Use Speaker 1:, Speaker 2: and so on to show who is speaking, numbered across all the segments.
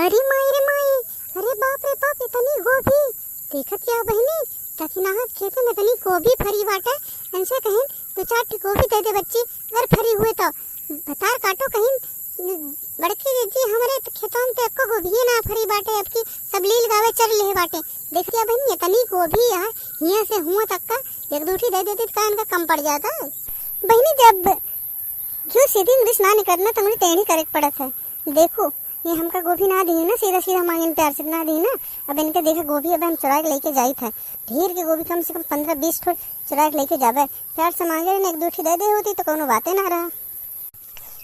Speaker 1: अरे माई रे माई, अरे बाप रे बाप, इतनी गोभी देखत क्या बहनी। तकिनाहत खेत में इतनी गोभी फरी बाटे। इनसे कहीं दो चार ठी गोभी दे दे बच्ची, अगर फरी हुए तो बतार काटो कहीं। बड़की दीदी हमारे खेतों में तो एको गोभी ना फरी बाटे, अब की सब लील गावे चल ले बाटे। देख लिया बहनी, इतनी गोभी यार यहाँ से हुआ तक का एक दूठी दे देती तो इनका कम पड़ जाता है बहनी। जब जो सीधी इंग्लिश ना निकलना तो मुझे टेढ़ी करेक्ट पड़त है। देखो ये हमका गोभी ना दी ना, सीधा सीधा मांगे प्यार से ना दी ना। अब इनके देखा गोभी अब हम चुरा के लेके जाई था, ढेर के गोभी कम से कम 15-20 ठो चुरा के लेके जावे। प्यार से मांगे ने एक दूठी दे दे होती तो कोनो बातें ना रहा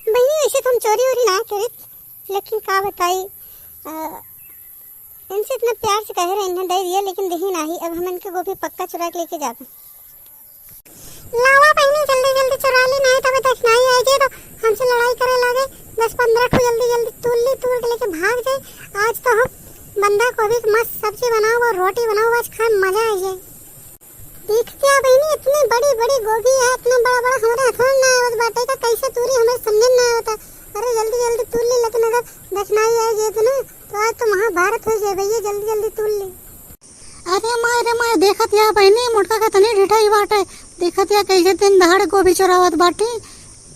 Speaker 1: बहनी। वैसे तुम चोरी वोरी ना करे, लेकिन का बताई इनसे इतना प्यार से कह रहे इन्हें दे दिया, लेकिन दही ना ही। अब हम इनके गोभी पक्का चुरा के लेके जावे। लावा बहनी जल्दी जल्दी चुरा ली, नहीं तो दक्षिणाई आई जाए तो हमसे लड़ाई करे लगे। 10-15 ठो जल्दी जल्दी तूल के लेके भाग जाए। आज तो हम बंदा गोभी की मस्त सब्जी बनाओ और रोटी बनाओ, आज खाए मजा आ जाए। देखते बहनी इतनी बड़ी बड़ी गोभी है, इतना बड़ा बड़ा हमारे हाथों में ना आवत बाटे का, कैसे तूरी हमें समझ ना आवता। अरे जल्दी जल्दी तूल ली, लेकिन अगर दक्षिणाई आई जाए तो ना तो आज तो महाभारत हो जाए भैया, जल्दी जल्दी तूल ली।
Speaker 2: अरे माय देखत या बहनी मुटका का तनी ढिठाई बाटे। देखत या कैसे दिन दहाड़ गोभी चोरावत बाटी।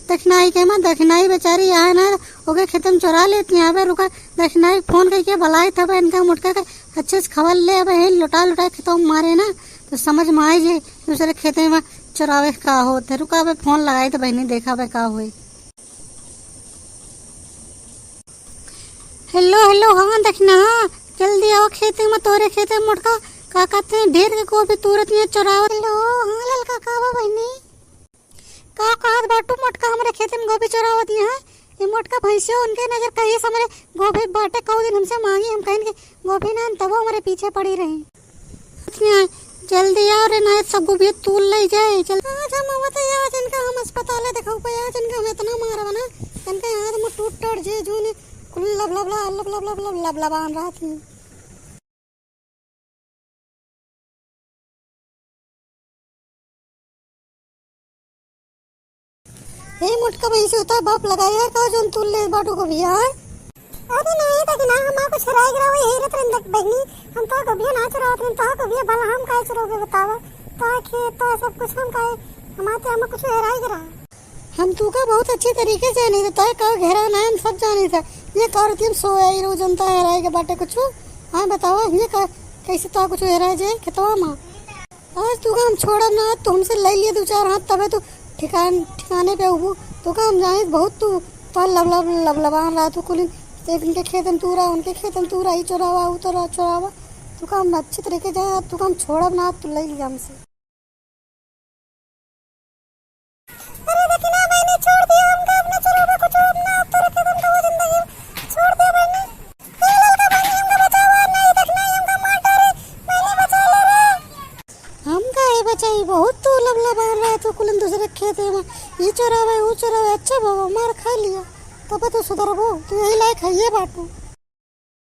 Speaker 2: दक्षिणाई के मां दक्षिणाई बेचारी आए ना ओके खेतम चोरा लेती यहाँ पे रुका। दक्षिणाई फोन करके बुलाए था इनका मुटका का अच्छे से खबर ले। अब लुटा खेतों में मारे ना तो समझ में आई जे दूसरे खेते में चोरावे का होते। रुका अब फोन लगाई तो बहनी देखा भाई का हुई। हेलो हाँ दक्षिणा, जल्दी आओ खेते में, तोरे खेते में मुटका का कहते हैं ढेर के गोभी तुरंत ये चोरावत। हेलो हाँ ललका कावा बहनी का कहत बाटू मोटका हमारे खेते में गोभी चोरावत है। ये मोटका भैंसियों उनके नजर कहीं से हमारे गोभी बाटे कौ दिन हमसे मांगी, हम कहें गोभी ना तब हमारे पीछे पड़ी रही। जल्दी आओ रे ना सब गोभी तूल ले जाए। चल आज हम आवत है, आज इनका हम अस्पताल दिखाऊ पे, आज इनका हम इतना मारा ना इनका हाथ में टूट टूट जे जूने कुल लब लब लब लब लब लब लब लबान रहा थी। हे मुटका भैंसी होता बाप लगाया का जोन तूल ले बाटू को भी यार।
Speaker 1: अरे नहीं तक ना हम आपको छराई गिरा हुई हेरत रंदक बहनी। हम तो गोभी ना चुरावत हैं, तो गोभी भला हम काहे चुराओगे बतावा। तो खेत तो सब कुछ हम काहे हमारे हम कुछ हेराई गिरा।
Speaker 2: हम तू का बहुत अच्छी तरीके से नहीं था का घेरा ना हम सब जाने था। ये करती हम सोया ही रोज जनता हेराई के बाटे कुछ। हाँ बताओ ये कैसे तो कुछ हेराई जाए खेतवा मां। आज तू का हम छोड़ा ना, तू हमसे ले लिए 2-4 हाथ तबे तू ठिकाने पे उबू। तो का हम जाए बहुत तू तो लब लबान रहा तू कुल इनके खेतन तूरा उनके खेतन तूरा ही चोरावा उतरा चोरावा। तू का हम अच्छी तरीके जाए, तू का हम छोड़ा ना तू ले लिया हमसे।
Speaker 1: अरे देखना मैंने छोड़ दिया, हम का अपना चुरावा कुछ अपना तो रखे तुम तो वो जिंदगी छोड़ दिया मैंने। ये ललका बहनी हमको बचावा, नहीं देखना हमको मार डाले, मैंने बचा ले रे।
Speaker 2: हम का है बचाई बहुत तू लब लबान रहा तू कुल दूसरे खेते में ये चोरावा वो चोरावा। अच्छा बाबा मार खा लिया तब तो सुधरबो, तू यही लायक है ये बाटू।